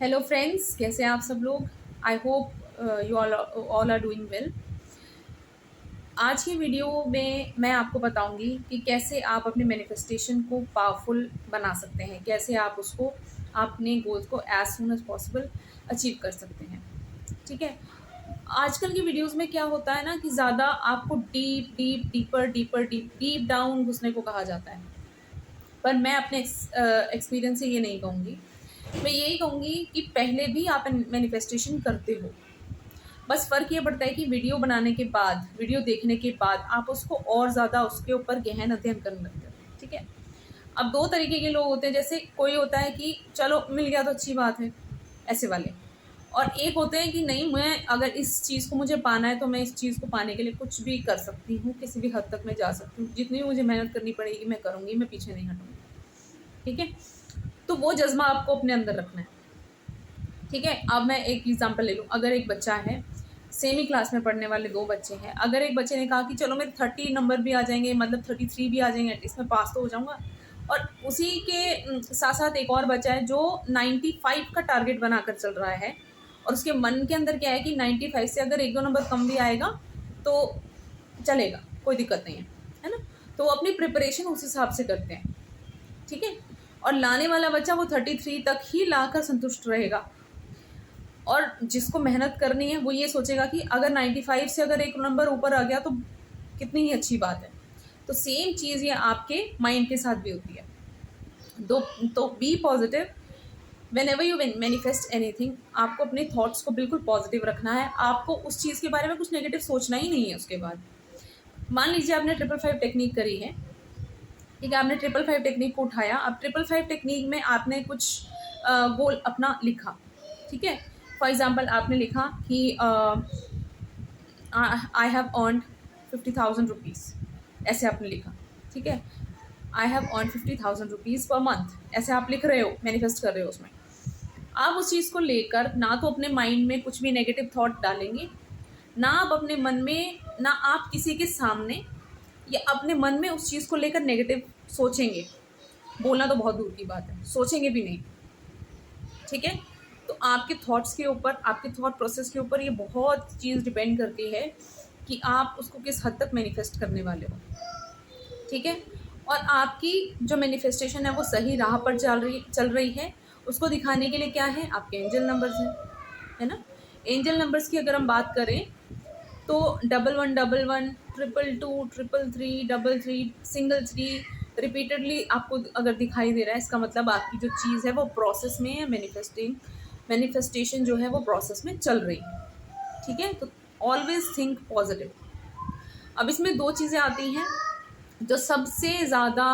Hello friends, कैसे हैं आप सब लोग। I hope you all are doing well. आज की वीडियो में मैं आपको बताऊंगी कि कैसे आप अपने मैनिफेस्टेशन को पावरफुल बना सकते हैं, कैसे आप उसको अपने गोल्स को as soon as possible achieve कर सकते हैं। ठीक है। आजकल की वीडियोस में क्या होता है ना कि ज़्यादा आपको deep deep deeper deeper deep deep down घुसने को कहा जाता है, पर मैं अपने एक्सपीरियंस से ये नहीं कहूँगी। मैं यही कहूँगी कि पहले भी आप मैनिफेस्टेशन करते हो, बस फ़र्क ये पड़ता है कि वीडियो बनाने के बाद, वीडियो देखने के बाद आप उसको और ज़्यादा उसके ऊपर गहन अध्ययन करने लगते हो। ठीक है। अब दो तरीके के लोग होते हैं, जैसे कोई होता है कि चलो मिल गया तो अच्छी बात है, ऐसे वाले। और एक होते हैं कि नहीं, मैं अगर इस चीज़ को मुझे पाना है तो मैं इस चीज़ को पाने के लिए कुछ भी कर सकती हूँ, किसी भी हद तक मैं जा सकती हूँ, जितनी भी मुझे मेहनत करनी पड़ेगी मैं करूँगी, मैं पीछे नहीं हटूँगी। ठीक है। तो वो जज्बा आपको अपने अंदर रखना है। ठीक है। अब मैं एक एग्जांपल ले लूँ। अगर एक बच्चा है, सेम ही क्लास में पढ़ने वाले दो बच्चे हैं, अगर एक बच्चे ने कहा कि चलो मेरे 30 नंबर भी आ जाएंगे, मतलब 33 भी आ जाएंगे, एटलीस्ट मैं पास तो हो जाऊंगा। और उसी के साथ साथ एक और बच्चा है जो 95 का टारगेट बनाकर चल रहा है, और उसके मन के अंदर क्या है कि 95 से अगर एक दो नंबर कम भी आएगा तो चलेगा, कोई दिक्कत नहीं है ना। तो वो अपनी प्रिपरेशन उस हिसाब से करते हैं। ठीक है। और लाने वाला बच्चा वो 33 तक ही लाकर संतुष्ट रहेगा, और जिसको मेहनत करनी है वो ये सोचेगा कि अगर 95 से अगर एक नंबर ऊपर आ गया तो कितनी ही अच्छी बात है। तो सेम चीज़ ये आपके माइंड के साथ भी होती है। दो तो be positive whenever you manifest anything. आपको अपने थॉट्स को बिल्कुल पॉजिटिव रखना है, आपको उस चीज़ के बारे में कुछ नेगेटिव सोचना ही नहीं है। उसके बाद मान लीजिए आपने 555 टेक्निक करी है। ठीक है। आपने 555 टेक्निक को उठाया, अब 555 टेक्निक में आपने कुछ गोल अपना लिखा। ठीक है। फॉर एग्जाम्पल आपने लिखा कि आई हैव अर्नड 50,000 रुपीज़, ऐसे आपने लिखा। ठीक है। I have earn 50,000 rupees per month, ऐसे आप लिख रहे हो, मैनिफेस्ट कर रहे हो उसमें। आप उस चीज़ को लेकर ना तो अपने माइंड में कुछ भी नेगेटिव थॉट डालेंगे, ना आप अपने मन में, ना आप किसी के सामने या अपने मन में उस चीज़ को लेकर नेगेटिव सोचेंगे। बोलना तो बहुत दूर की बात है, सोचेंगे भी नहीं। ठीक है। तो आपके थॉट्स के ऊपर, आपके थॉट प्रोसेस के ऊपर ये बहुत चीज़ डिपेंड करती है कि आप उसको किस हद तक मैनिफेस्ट करने वाले हो। ठीक है। और आपकी जो मैनिफेस्टेशन है वो सही राह पर चल रही है, उसको दिखाने के लिए क्या है, आपके एंजल नंबर्स हैं, है ना। एंजल नंबर्स की अगर हम बात करें तो 1111, 222, 333, 33, सिंगल 3 रिपीटेडली आपको अगर दिखाई दे रहा है, इसका मतलब आपकी जो चीज़ है वो प्रोसेस में है, मैनिफेस्टेशन जो है वो प्रोसेस में चल रही है। ठीक है। तो ऑलवेज थिंक पॉजिटिव। अब इसमें दो चीज़ें आती हैं जो सबसे ज़्यादा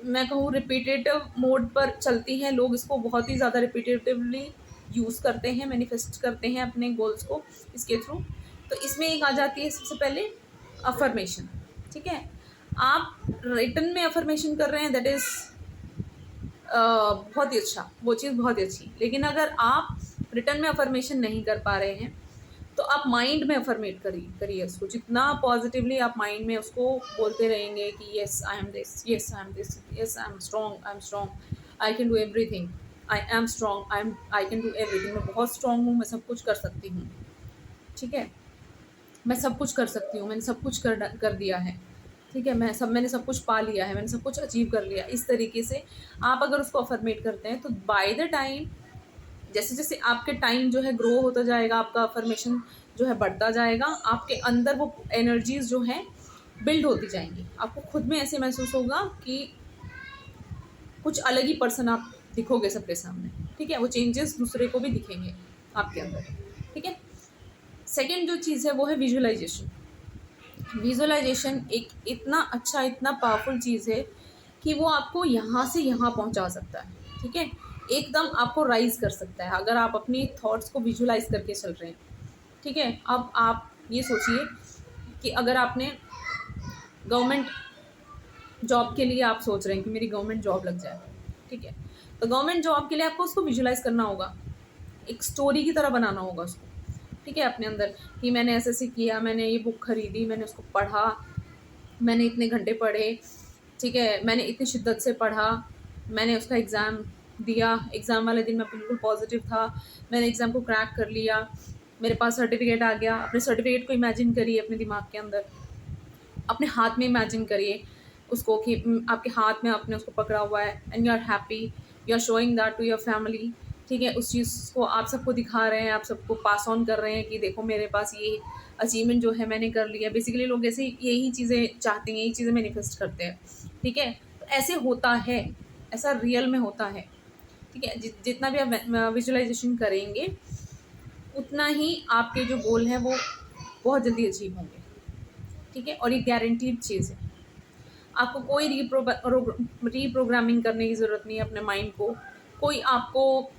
मैं कहूँ रिपीटेटिव मोड पर चलती हैं। लोग इसको बहुत ही ज़्यादा रिपीटेटिवली यूज़ करते हैं, मैनिफेस्ट करते हैं अपने गोल्स को इसके थ्रू। तो इसमें एक आ जाती है सबसे पहले अफर्मेशन। ठीक है। आप रिटन में अफर्मेशन कर रहे हैं, दैट इज़ बहुत ही अच्छा, वो चीज़ बहुत ही अच्छी। लेकिन अगर आप रिटर्न में अफर्मेशन नहीं कर पा रहे हैं तो आप माइंड में अफर्मेट करिए उसको। जितना पॉजिटिवली आप माइंड में उसको बोलते रहेंगे कि yes I am this, yes I am this, yes I am strong, I am strong, I can do everything, I am strong, I can do everything, मैं बहुत स्ट्रॉन्ग हूँ, मैं सब कुछ कर सकती हूँ। ठीक है। मैं सब कुछ कर सकती हूँ, मैंने सब कुछ कर दिया है। ठीक है। मैंने सब कुछ पा लिया है, मैंने सब कुछ अचीव कर लिया। इस तरीके से आप अगर उसको अफर्मेट करते हैं तो बाय द टाइम, जैसे जैसे आपके टाइम जो है ग्रो होता जाएगा, आपका अफर्मेशन जो है बढ़ता जाएगा, आपके अंदर वो एनर्जीज जो हैं बिल्ड होती जाएंगी। आपको खुद में ऐसे महसूस होगा कि कुछ अलग ही पर्सन आप दिखोगे सबके सामने। ठीक है। वो चेंजेस दूसरे को भी दिखेंगे आपके अंदर। ठीक है। सेकेंड जो चीज़ है वो है विजुअलाइजेशन। विजुअलाइजेशन एक इतना अच्छा, इतना पावरफुल चीज़ है कि वो आपको यहाँ से यहाँ पहुँचा सकता है। ठीक है। एकदम आपको राइज कर सकता है अगर आप अपनी थॉट्स को विजुअलाइज करके चल रहे हैं। ठीक है। अब आप ये सोचिए कि अगर आपने गवर्नमेंट जॉब के लिए आप सोच रहे हैं कि मेरी गवर्नमेंट जॉब लग जाए। ठीक है। तो गवर्नमेंट जॉब के लिए आपको उसको विजुअलाइज करना होगा, एक स्टोरी की तरह बनाना होगा उसको। ठीक है। अपने अंदर कि मैंने ऐसे ऐसे किया, मैंने ये बुक खरीदी, मैंने उसको पढ़ा, मैंने इतने घंटे पढ़े। ठीक है। मैंने इतनी शिद्दत से पढ़ा, मैंने उसका एग्ज़ाम दिया। एग्ज़ाम वाले दिन मैं बिल्कुल पॉजिटिव था, मैंने एग्ज़ाम को क्रैक कर लिया, मेरे पास सर्टिफिकेट आ गया। अपने सर्टिफिकेट को इमेजिन करिए अपने दिमाग के अंदर, अपने हाथ में इमेजिन करिए उसको कि आपके हाथ में आपने उसको पकड़ा हुआ है and you are happy, you are showing that to your family. ठीक है, उस चीज़ को आप सबको दिखा रहे हैं, आप सबको पास ऑन कर रहे हैं कि देखो मेरे पास ये अचीवमेंट जो है मैंने कर लिया। बेसिकली लोग ऐसे यही चीज़ें चाहते हैं, यही चीज़ें मैनिफेस्ट करते हैं। ठीक है, तो ऐसे होता है, ऐसा रियल में होता है। ठीक है, जितना भी आप विजुअलाइजेशन करेंगे उतना ही आपके जो गोल हैं वो बहुत जल्दी अचीव होंगे। ठीक है, और ये गारंटीड चीज़ है। आपको कोई रीप्रोग्रामिंग करने की ज़रूरत नहीं है अपने माइंड को, कोई आपको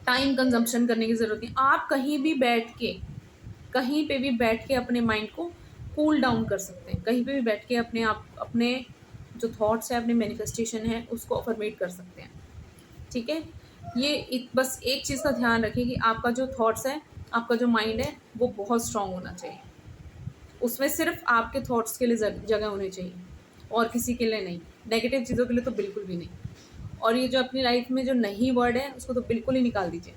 टाइम कंजम्पशन करने की ज़रूरत नहीं। आप कहीं भी बैठ के, कहीं पे भी बैठ के अपने माइंड को कूल डाउन कर सकते हैं, कहीं पे भी बैठ के अपने जो थॉट्स है, अपने मैनिफेस्टेशन है, उसको अफर्मेट कर सकते हैं। ठीक है, ये बस एक चीज़ का ध्यान रखिए कि आपका जो थॉट्स है, आपका जो माइंड है, वो बहुत स्ट्रांग होना चाहिए। उसमें सिर्फ आपके थॉट्स के लिए जगह होनी चाहिए और किसी के लिए नहीं, नेगेटिव चीज़ों के लिए तो बिल्कुल भी नहीं। और ये जो अपनी लाइफ में जो नहीं वर्ड है उसको तो बिल्कुल ही निकाल दीजिए,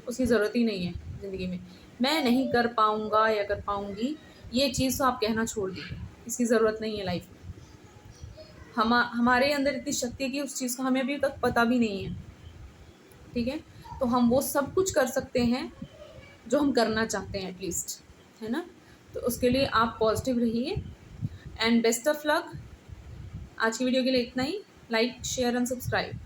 उसकी ज़रूरत ही नहीं है ज़िंदगी में। मैं नहीं कर पाऊँगा या कर पाऊँगी, ये चीज़ तो आप कहना छोड़ दीजिए, इसकी ज़रूरत नहीं है लाइफ में। हमारे अंदर इतनी शक्ति है कि उस चीज़ का हमें अभी तक पता भी नहीं है। ठीक है, तो हम वो सब कुछ कर सकते हैं जो हम करना चाहते हैं एटलीस्ट, है ना। तो उसके लिए आप पॉजिटिव रहिए एंड बेस्ट ऑफ लक। आज की वीडियो के लिए इतना ही। Like, share and subscribe.